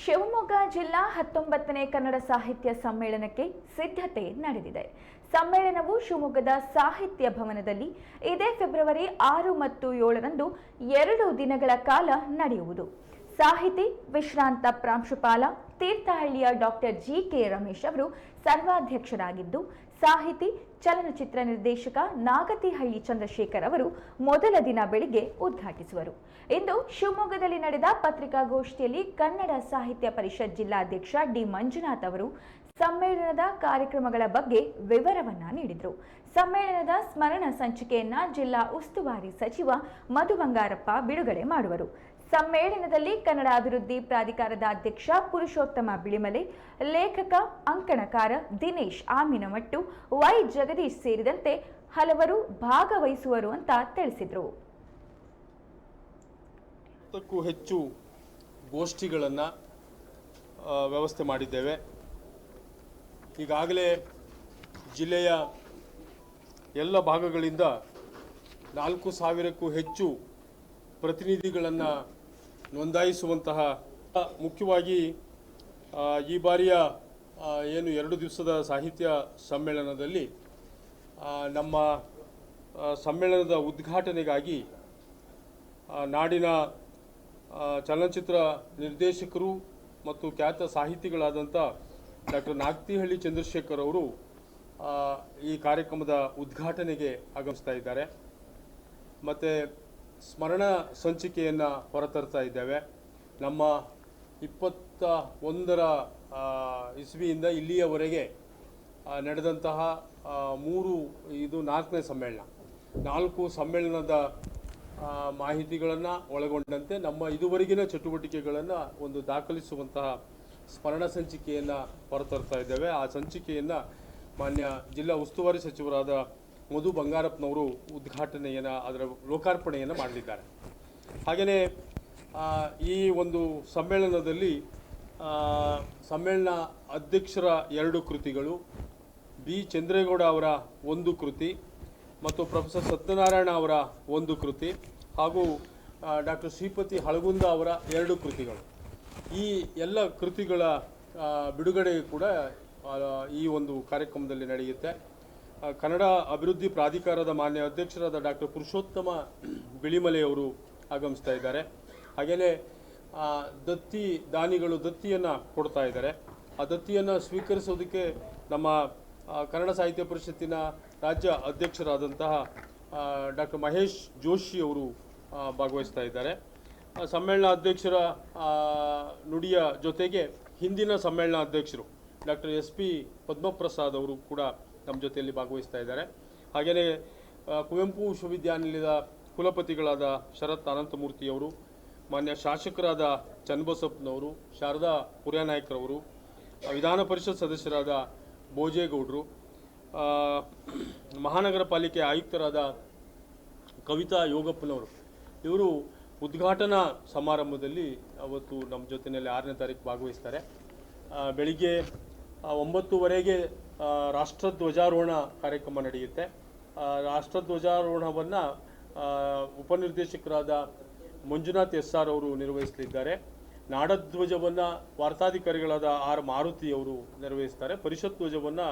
ಶಿವಮೊಗ್ಗ ಜಿಲ್ಲಾ 19ನೇ ಕನ್ನಡ ಸಾಹಿತ್ಯ ಸಮ್ಮೇಳನಕ್ಕೆ ಸಿದ್ಧತೆ ನಡೆದಿದೆ. ಸಮ್ಮೇಳನವು ಶಿವಮೊಗ್ಗದ ಸಾಹಿತ್ಯ ಭವನದಲ್ಲಿ ಇದೇ ಫೆಬ್ರವರಿ 6 ಮತ್ತು 7ರಂದು 2 ದಿನಗಳ ಕಾಲ ನಡೆಯುವುದು. ಸಾಹಿತಿ ವಿಶ್ರಾಂತ ಪ್ರಾಂಶುಪಾಲ ತೀರ್ಥಹಳ್ಳಿಯ ಡಾಕ್ಟರ್ ಜಿ.ಕೆ. ರಮೇಶ್ ಅವರು ಸರ್ವಾಧ್ಯಕ್ಷರಾಗಿದ್ದು, ಸಾಹಿತಿ ಚಲನಚಿತ್ರ ನಿರ್ದೇಶಕ ನಾಗತಿಹಳ್ಳಿ ಚಂದ್ರಶೇಖರ್ ಅವರು ಮೊದಲ ದಿನ ಬೆಳಿಗ್ಗೆ ಉದ್ಘಾಟಿಸುವರು. ಇಂದು ಶಿವಮೊಗ್ಗದಲ್ಲಿ ನಡೆದ ಪತ್ರಿಕಾಗೋಷ್ಠಿಯಲ್ಲಿ ಕನ್ನಡ ಸಾಹಿತ್ಯ ಪರಿಷತ್ ಜಿಲ್ಲಾಧ್ಯಕ್ಷ ಡಿ ಮಂಜುನಾಥ್ ಅವರು ಸಮ್ಮೇಳನದ ಕಾರ್ಯಕ್ರಮಗಳ ಬಗ್ಗೆ ವಿವರವನ್ನ ನೀಡಿದರು. ಸಮ್ಮೇಳನದ ಸ್ಮರಣ ಸಂಚಿಕೆಯನ್ನ ಜಿಲ್ಲಾ ಉಸ್ತುವಾರಿ ಸಚಿವ ಮಧು ಬಂಗಾರಪ್ಪ ಬಿಡುಗಡೆ ಮಾಡುವರು. ಸಮ್ಮೇಳನದಲ್ಲಿ ಕನ್ನಡ ಅಭಿವೃದ್ಧಿ ಪ್ರಾಧಿಕಾರದ ಅಧ್ಯಕ್ಷ ಪುರುಷೋತ್ತಮ ಬಿಳಿಮಲೆ, ಲೇಖಕ ಅಂಕಣಕಾರ ದಿನೇಶ್ ಆಮಿನಮಟ್ಟು, ವೈ ಜಗದೀಶ್ ಸೇರಿದಂತೆ ಹಲವರು ಭಾಗವಹಿಸುವರು ಅಂತ ತಿಳಿಸಿದರು. ಕ್ಕೂ ಹೆಚ್ಚು ಗೋಷ್ಠಿಗಳನ್ನು ವ್ಯವಸ್ಥೆ ಮಾಡಿದ್ದೇವೆ. ಈಗಾಗಲೇ ಜಿಲ್ಲೆಯ ಎಲ್ಲ ಭಾಗಗಳಿಂದ 4,000ಕ್ಕೂ ಹೆಚ್ಚು ಪ್ರತಿನಿಧಿಗಳನ್ನು ನೋಂದಾಯಿಸುವಂತಹ ಮುಖ್ಯವಾಗಿ ಈ ಬಾರಿಯ ಏನು 2 ದಿವಸದ ಸಾಹಿತ್ಯ ಸಮ್ಮೇಳನದಲ್ಲಿ ನಮ್ಮ ಸಮ್ಮೇಳನದ ಉದ್ಘಾಟನೆಗಾಗಿ ನಾಡಿನ ಚಲನಚಿತ್ರ ನಿರ್ದೇಶಕರು ಮತ್ತು ಖ್ಯಾತ ಸಾಹಿತಿಗಳಾದಂಥ ಡಾಕ್ಟರ್ ನಾಗತಿಹಳ್ಳಿ ಚಂದ್ರಶೇಖರ್ ಅವರು ಈ ಕಾರ್ಯಕ್ರಮದ ಉದ್ಘಾಟನೆಗೆ ಆಗಮಿಸ್ತಾ ಇದ್ದಾರೆ. ಮತ್ತು ಸ್ಮರಣ ಸಂಚಿಕೆಯನ್ನು ಹೊರತರ್ತಾ ಇದ್ದೇವೆ. ನಮ್ಮ 21ರ ಇಸ್ವಿಯಿಂದ ಇಲ್ಲಿಯವರೆಗೆ ನಡೆದಂತಹ 4ನೇ ಸಮ್ಮೇಳನ, 4 ಸಮ್ಮೇಳನದ ಮಾಹಿತಿಗಳನ್ನು ಒಳಗೊಂಡಂತೆ ನಮ್ಮ ಇದುವರೆಗಿನ ಚಟುವಟಿಕೆಗಳನ್ನು ಒಂದು ದಾಖಲಿಸುವಂತಹ ಸ್ಮರಣ ಸಂಚಿಕೆಯನ್ನು ಹೊರತರ್ತಾ ಇದ್ದೇವೆ. ಆ ಸಂಚಿಕೆಯನ್ನು ಮಾನ್ಯ ಜಿಲ್ಲಾ ಉಸ್ತುವಾರಿ ಸಚಿವರಾದ ಮಧು ಬಂಗಾರಪ್ಪನವರು ಉದ್ಘಾಟನೆಯನ್ನು, ಅದರ ಲೋಕಾರ್ಪಣೆಯನ್ನು ಮಾಡಲಿದ್ದಾರೆ. ಹಾಗೆಯೇ ಈ ಒಂದು ಸಮ್ಮೇಳನದಲ್ಲಿ ಸಮ್ಮೇಳನ ಅಧ್ಯಕ್ಷರ 2 ಕೃತಿಗಳು, ಬಿ ಚಂದ್ರೇಗೌಡ ಅವರ 1 ಕೃತಿ ಮತ್ತು ಪ್ರೊಫೆಸರ್ ಸತ್ಯನಾರಾಯಣ ಅವರ 1 ಕೃತಿ ಹಾಗೂ ಡಾಕ್ಟರ್ ಶ್ರೀಪತಿ ಹಳಗುಂದ ಅವರ 2 ಕೃತಿಗಳು, ಈ ಎಲ್ಲ ಕೃತಿಗಳ ಬಿಡುಗಡೆ ಕೂಡ ಈ ಒಂದು ಕಾರ್ಯಕ್ರಮದಲ್ಲಿ ನಡೆಯುತ್ತೆ. ಕನ್ನಡ ಅಭಿವೃದ್ಧಿ ಪ್ರಾಧಿಕಾರದ ಮಾನ್ಯ ಅಧ್ಯಕ್ಷರಾದ ಡಾಕ್ಟರ್ ಪುರುಷೋತ್ತಮ ಬಿಳಿಮಲೆಯವರು ಆಗಮಿಸ್ತಾ ಇದ್ದಾರೆ. ಹಾಗೆಯೇ ದತ್ತಿ ದಾನಿಗಳು ದತ್ತಿಯನ್ನು ಕೊಡ್ತಾ ಇದ್ದಾರೆ. ಆ ದತ್ತಿಯನ್ನು ಸ್ವೀಕರಿಸೋದಕ್ಕೆ ನಮ್ಮ ಕನ್ನಡ ಸಾಹಿತ್ಯ ಪರಿಷತ್ತಿನ ರಾಜ್ಯ ಅಧ್ಯಕ್ಷರಾದಂತಹ ಡಾಕ್ಟರ್ ಮಹೇಶ್ ಜೋಶಿ ಅವರು ಭಾಗವಹಿಸ್ತಾ ಇದ್ದಾರೆ. ಸಮ್ಮೇಳನ ಅಧ್ಯಕ್ಷರ ನುಡಿಯ ಜೊತೆಗೆ ಹಿಂದಿನ ಸಮ್ಮೇಳನ ಅಧ್ಯಕ್ಷರು ಡಾಕ್ಟರ್ SP ಪದ್ಮಪ್ರಸಾದ್ ಅವರು ಕೂಡ ನಮ್ಮ ಜೊತೆಯಲ್ಲಿ ಭಾಗವಹಿಸ್ತಾ ಇದ್ದಾರೆ. ಹಾಗೆಯೇ ಕುವೆಂಪು ವಿಶ್ವವಿದ್ಯಾನಿಲಯದ ಕುಲಪತಿಗಳಾದ ಶರತ್ ಅನಂತಮೂರ್ತಿಯವರು, ಮಾನ್ಯ ಶಾಸಕರಾದ ಚನ್ನಬಸಪ್ಪನವರು, ಶಾರದಾ ಪುರ್ಯಾನಾಯ್ಕರವರು, ವಿಧಾನ ಪರಿಷತ್ ಸದಸ್ಯರಾದ ಭೋಜೇಗೌಡರು, ಮಹಾನಗರ ಪಾಲಿಕೆ ಆಯುಕ್ತರಾದ ಕವಿತಾ ಯೋಗಪ್ಪನವರು, ಇವರು ಉದ್ಘಾಟನಾ ಸಮಾರಂಭದಲ್ಲಿ ಅವತ್ತು ನಮ್ಮ ಜೊತೆಯಲ್ಲಿ 6ನೇ ತಾರೀಕು ಭಾಗವಹಿಸ್ತಾರೆ. ಬೆಳಿಗ್ಗೆ 9:30ಗೆ ರಾಷ್ಟ್ರಧ್ವಜಾರೋಹಣ ಕಾರ್ಯಕ್ರಮ ನಡೆಯುತ್ತೆ. ರಾಷ್ಟ್ರಧ್ವಜಾರೋಹಣವನ್ನು ಉಪನಿರ್ದೇಶಕರಾದ ಮಂಜುನಾಥ್ SR ಅವರು ನಿರ್ವಹಿಸಲಿದ್ದಾರೆ. ನಾಡಧ್ವಜವನ್ನು ವಾರ್ತಾಧಿಕಾರಿಗಳಾದ R ಮಾರುತಿ ಅವರು ನಿರ್ವಹಿಸ್ತಾರೆ. ಪರಿಷತ್ ಧ್ವಜವನ್ನು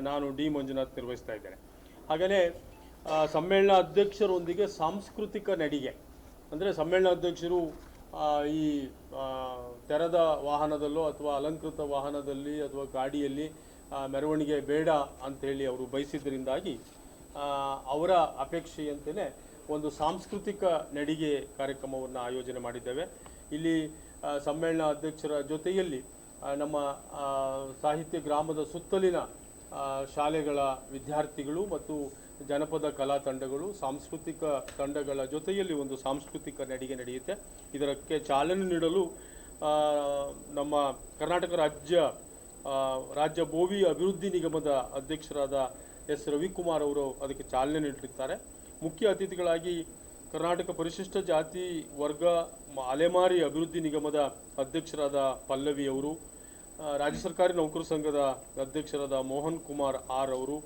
ನಾನು ಡಿ ಮಂಜುನಾಥ್ ನಿರ್ವಹಿಸ್ತಾ ಇದ್ದೇನೆ. ಹಾಗೆಯೇ ಸಮ್ಮೇಳನ ಅಧ್ಯಕ್ಷರೊಂದಿಗೆ ಸಾಂಸ್ಕೃತಿಕ ನಡಿಗೆ, ಅಂದರೆ ಸಮ್ಮೇಳನ ಅಧ್ಯಕ್ಷರು ಈ ತೆರೆದ ವಾಹನದಲ್ಲೋ ಅಥವಾ ಅಲಂಕೃತ ವಾಹನದಲ್ಲಿ ಅಥವಾ ಗಾಡಿಯಲ್ಲಿ ಮೆರವಣಿಗೆ ಬೇಡ ಅಂಥೇಳಿ ಅವರು ಬಯಸಿದ್ದರಿಂದಾಗಿ ಅವರ ಅಪೇಕ್ಷೆಯಂತೆಯೇ ಒಂದು ಸಾಂಸ್ಕೃತಿಕ ನಡಿಗೆ ಕಾರ್ಯಕ್ರಮವನ್ನು ಆಯೋಜನೆ ಮಾಡಿದ್ದೇವೆ. ಇಲ್ಲಿ ಸಮ್ಮೇಳನ ಅಧ್ಯಕ್ಷರ ಜೊತೆಯಲ್ಲಿ ನಮ್ಮ ಸಾಹಿತ್ಯ ಗ್ರಾಮದ ಸುತ್ತಲಿನ ಶಾಲೆಗಳ ವಿದ್ಯಾರ್ಥಿಗಳು ಮತ್ತು ಜನಪದ ಕಲಾ ತಂಡಗಳು, ಸಾಂಸ್ಕೃತಿಕ ತಂಡಗಳ ಜೊತೆಯಲ್ಲಿ ಒಂದು ಸಾಂಸ್ಕೃತಿಕ ನಡಿಗೆ ನಡೆಯುತ್ತೆ. ಇದಕ್ಕೆ ಚಾಲನೆ ನೀಡಲು ನಮ್ಮ ಕರ್ನಾಟಕ ರಾಜ್ಯ ಬೋವಿ ಅಭಿವೃದ್ಧಿ ನಿಗಮದ ಅಧ್ಯಕ್ಷರಾದ S ರವಿಕುಮಾರ್ ಅವರು ಅದಕ್ಕೆ ಚಾಲನೆ ನೀಡಲಿದ್ದಾರೆ. ಮುಖ್ಯ ಅತಿಥಿಗಳಾಗಿ ಕರ್ನಾಟಕ ಪರಿಶಿಷ್ಟ ಜಾತಿ ವರ್ಗ ಅಲೆಮಾರಿ ಅಭಿವೃದ್ಧಿ ನಿಗಮದ ಅಧ್ಯಕ್ಷರಾದ ಪಲ್ಲವಿ ಅವರು, ರಾಜ್ಯ ಸರ್ಕಾರಿ ನೌಕರ ಸಂಘದ ಅಧ್ಯಕ್ಷರಾದ ಮೋಹನ್ ಕುಮಾರ್ R ಅವರು,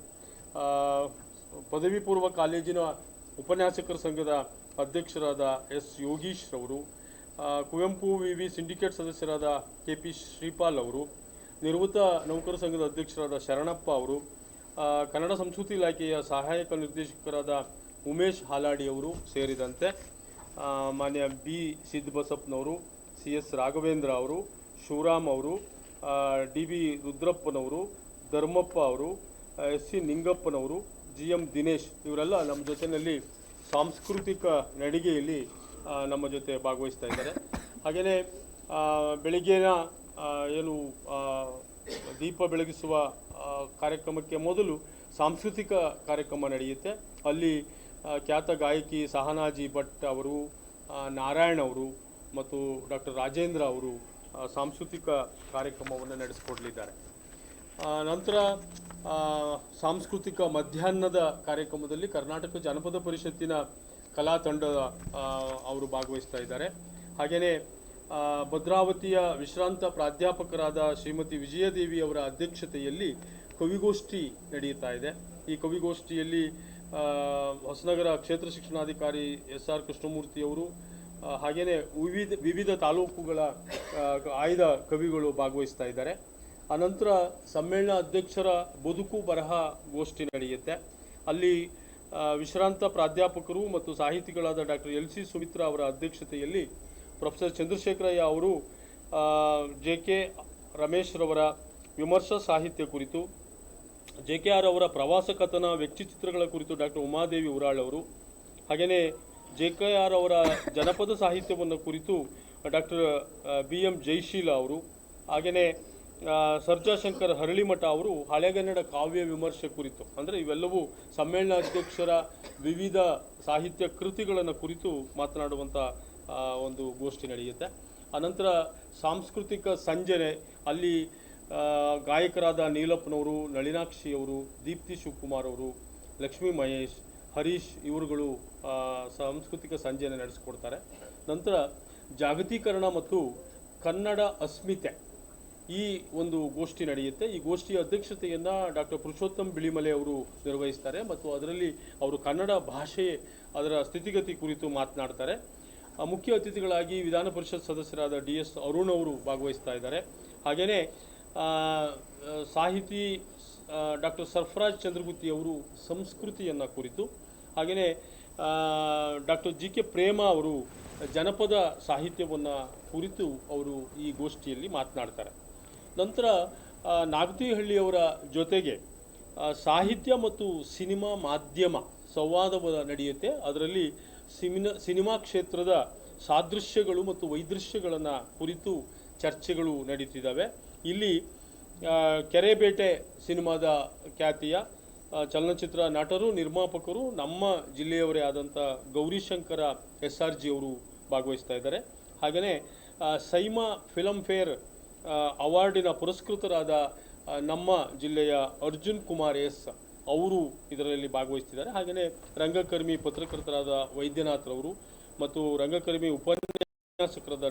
ಪದವಿ ಪೂರ್ವ ಕಾಲೇಜಿನ ಉಪನ್ಯಾಸಕರ ಸಂಘದ ಅಧ್ಯಕ್ಷರಾದ S ಯೋಗೀಶ್ ರವರು, ಕುವೆಂಪು ವಿವಿ ಸಿಂಡಿಕೇಟ್ ಸದಸ್ಯರಾದ KP ಶ್ರೀಪಾಲ್ ಅವರು, ನಿವೃತ್ತ ನೌಕರ ಸಂಘದ ಅಧ್ಯಕ್ಷರಾದ ಶರಣಪ್ಪ ಅವರು, ಕನ್ನಡ ಸಂಸ್ಕೃತಿ ಇಲಾಖೆಯ ಸಹಾಯಕ ನಿರ್ದೇಶಕರಾದ ಉಮೇಶ್ ಹಾಲಾಡಿ ಅವರು ಸೇರಿದಂತೆ ಮಾನ್ಯ B ಸಿದ್ದಬಸಪ್ಪನವರು, CS ರಾಘವೇಂದ್ರ ಅವರು, ಶಿವರಾಮ್ ಅವರು, DB ರುದ್ರಪ್ಪನವರು, ಧರ್ಮಪ್ಪ ಅವರು, SC ನಿಂಗಪ್ಪನವರು, GM ದಿನೇಶ್ ಇವರೆಲ್ಲ ನಮ್ಮ ಜೊತೆಯಲ್ಲಿ ಸಾಂಸ್ಕೃತಿಕ ನಡಿಗೆಯಲ್ಲಿ ನಮ್ಮ ಜೊತೆ ಭಾಗವಹಿಸ್ತಾ ಇದ್ದಾರೆ. ಹಾಗೆಯೇ ಬೆಳಿಗ್ಗೆನ ಏನು ದೀಪ ಬೆಳಗಿಸುವ ಕಾರ್ಯಕ್ರಮಕ್ಕೆ ಮೊದಲು ಸಾಂಸ್ಕೃತಿಕ ಕಾರ್ಯಕ್ರಮ ನಡೆಯುತ್ತೆ. ಅಲ್ಲಿ ಖ್ಯಾತ ಗಾಯಕಿ ಸಹನಾಜಿ ಭಟ್ ಅವರು, ನಾರಾಯಣ್ ಅವರು ಮತ್ತು ಡಾಕ್ಟರ್ ರಾಜೇಂದ್ರ ಅವರು ಸಾಂಸ್ಕೃತಿಕ ಕಾರ್ಯಕ್ರಮವನ್ನು ನಡೆಸಿಕೊಡಲಿದ್ದಾರೆ. ನಂತರ ಸಾಂಸ್ಕೃತಿಕ ಮಧ್ಯಾಹ್ನದ ಕಾರ್ಯಕ್ರಮದಲ್ಲಿ ಕರ್ನಾಟಕ ಜಾನಪದ ಪರಿಷತ್ತಿನ ಕಲಾ ತಂಡದ ಅವರು ಭಾಗವಹಿಸ್ತಾ ಇದ್ದಾರೆ. ಹಾಗೆಯೇ ಭದ್ರಾವತಿಯ ವಿಶ್ರಾಂತ ಪ್ರಾಧ್ಯಾಪಕರಾದ ಶ್ರೀಮತಿ ವಿಜಯದೇವಿ ಅವರ ಅಧ್ಯಕ್ಷತೆಯಲ್ಲಿ ಕವಿಗೋಷ್ಠಿ ನಡೆಯುತ್ತಾ ಇದೆ. ಈ ಕವಿಗೋಷ್ಠಿಯಲ್ಲಿ ಹೊಸನಗರ ಕ್ಷೇತ್ರ ಶಿಕ್ಷಣಾಧಿಕಾರಿ SR ಕೃಷ್ಣಮೂರ್ತಿ ಅವರು ಹಾಗೆಯೇ ವಿವಿಧ ತಾಲೂಕುಗಳ ಆಯ್ದ ಕವಿಗಳು ಭಾಗವಹಿಸ್ತಾ ಇದ್ದಾರೆ. ಅನಂತರ ಸಮ್ಮೇಳನ ಅಧ್ಯಕ್ಷರ ಬದುಕು ಬರಹ ಗೋಷ್ಠಿ ನಡೆಯುತ್ತೆ. ಅಲ್ಲಿ ವಿಶ್ರಾಂತ ಪ್ರಾಧ್ಯಾಪಕರು ಮತ್ತು ಸಾಹಿತಿಗಳಾದ ಡಾಕ್ಟರ್ LC ಸುಮಿತ್ರಾ ಅವರ ಅಧ್ಯಕ್ಷತೆಯಲ್ಲಿ ಪ್ರೊಫೆಸರ್ ಚಂದ್ರಶೇಖರಯ್ಯ ಅವರು JK ರಮೇಶ್ ರವರ ವಿಮರ್ಶಾ ಸಾಹಿತ್ಯ ಕುರಿತು, JKR ಅವರ ಪ್ರವಾಸ ಕಥನ ವ್ಯಕ್ತಿಚಿತ್ರಗಳ ಕುರಿತು ಡಾಕ್ಟರ್ ಉಮಾದೇವಿ ಉರಾಳ್ ಅವರು, ಹಾಗೆಯೇ JKR ಅವರ ಜನಪದ ಸಾಹಿತ್ಯವನ್ನು ಕುರಿತು ಡಾಕ್ಟರ್ BM ಜಯಶೀಲ ಅವರು, ಹಾಗೆಯೇ ಸರ್ಜಾಶಂಕರ್ ಹರಳಿಮಠ ಅವರು ಹಳೆಗನ್ನಡ ಕಾವ್ಯ ವಿಮರ್ಶೆ ಕುರಿತು, ಅಂದರೆ ಇವೆಲ್ಲವೂ ಸಮ್ಮೇಳನಾಧ್ಯಕ್ಷರ ವಿವಿಧ ಸಾಹಿತ್ಯ ಕೃತಿಗಳನ್ನು ಕುರಿತು ಮಾತನಾಡುವಂಥ ಒಂದು ಗೋಷ್ಠಿ ನಡೆಯುತ್ತೆ. ಅನಂತರ ಸಾಂಸ್ಕೃತಿಕ ಸಂಜೆ ಅಲ್ಲಿ ಗಾಯಕರಾದ ನೀಲಪ್ಪನವರು, ನಳಿನಾಕ್ಷಿ ಅವರು, ದೀಪ್ತಿ ಶಿವಕುಮಾರ್ ಅವರು, ಲಕ್ಷ್ಮೀ ಮಹೇಶ್, ಹರೀಶ್ ಇವರುಗಳು ಸಾಂಸ್ಕೃತಿಕ ಸಂಜೆಯನ್ನು ನಡೆಸಿಕೊಡ್ತಾರೆ. ನಂತರ ಜಾಗತೀಕರಣ ಮತ್ತು ಕನ್ನಡ ಅಸ್ಮಿತೆ ಈ ಒಂದು ಗೋಷ್ಠಿ ನಡೆಯುತ್ತೆ. ಈ ಗೋಷ್ಠಿಯ ಅಧ್ಯಕ್ಷತೆಯನ್ನು ಡಾಕ್ಟರ್ ಪುರುಷೋತ್ತಮ್ ಬಿಳಿಮಲೆ ಅವರು ನಿರ್ವಹಿಸ್ತಾರೆ ಮತ್ತು ಅದರಲ್ಲಿ ಅವರು ಕನ್ನಡ ಭಾಷೆ ಅದರ ಸ್ಥಿತಿಗತಿ ಕುರಿತು ಮಾತನಾಡ್ತಾರೆ. ಮುಖ್ಯ ಅತಿಥಿಗಳಾಗಿ ವಿಧಾನ ಪರಿಷತ್ ಸದಸ್ಯರಾದ DS ಅರುಣ್ ಅವರು ಭಾಗವಹಿಸ್ತಾ ಇದ್ದಾರೆ. ಹಾಗೆಯೇ ಸಾಹಿತಿ ಡಾಕ್ಟರ್ ಸರ್ಫರಾಜ್ ಚಂದ್ರಗುತ್ತಿ ಅವರು ಸಂಸ್ಕೃತಿಯನ್ನು ಕುರಿತು, ಹಾಗೆಯೇ ಡಾಕ್ಟರ್ GK ಪ್ರೇಮ ಅವರು ಜನಪದ ಸಾಹಿತ್ಯವನ್ನು ಕುರಿತು ಅವರು ಈ ಗೋಷ್ಠಿಯಲ್ಲಿ ಮಾತನಾಡ್ತಾರೆ. ನಂತರ ನಾಗತಿಹಳ್ಳಿಯವರ ಜೊತೆಗೆ ಸಾಹಿತ್ಯ ಮತ್ತು ಸಿನಿಮಾ ಮಾಧ್ಯಮ ಸಂವಾದ ನಡೆಯುತ್ತೆ. ಅದರಲ್ಲಿ ಸಿನಿಮಾ ಕ್ಷೇತ್ರದ ಸಾದೃಶ್ಯಗಳು ಮತ್ತು ವೈದೃಶ್ಯಗಳನ್ನು ಕುರಿತು ಚರ್ಚೆಗಳು ನಡೀತಿದ್ದಾವೆ. ಇಲ್ಲಿ ಕೆರೆಬೇಟೆ ಸಿನಿಮಾದ ಖ್ಯಾತಿಯ ಚಲನಚಿತ್ರ ನಟರು, ನಿರ್ಮಾಪಕರು, ನಮ್ಮ ಜಿಲ್ಲೆಯವರೇ ಆದಂಥ ಗೌರಿಶಂಕರ SRG ಅವರು ಭಾಗವಹಿಸ್ತಾ ಇದ್ದಾರೆ. ಹಾಗೆಯೇ ಸೈಮಾ ಫಿಲಮ್ ಫೇರ್ ಅವಾರ್ಡಿನ ಪುರಸ್ಕೃತರಾದ ನಮ್ಮ ಜಿಲ್ಲೆಯ ಅರ್ಜುನ್ ಕುಮಾರ್ S ಅವರು ಇದರಲ್ಲಿ ಭಾಗವಹಿಸ್ತಿದ್ದಾರೆ. ಹಾಗೆಯೇ ರಂಗಕರ್ಮಿ ಪತ್ರಕರ್ತರಾದ ವೈದ್ಯನಾಥ್ರವರು ಮತ್ತು ರಂಗಕರ್ಮಿ ಉಪನ್ಯಾಸಕರಾದ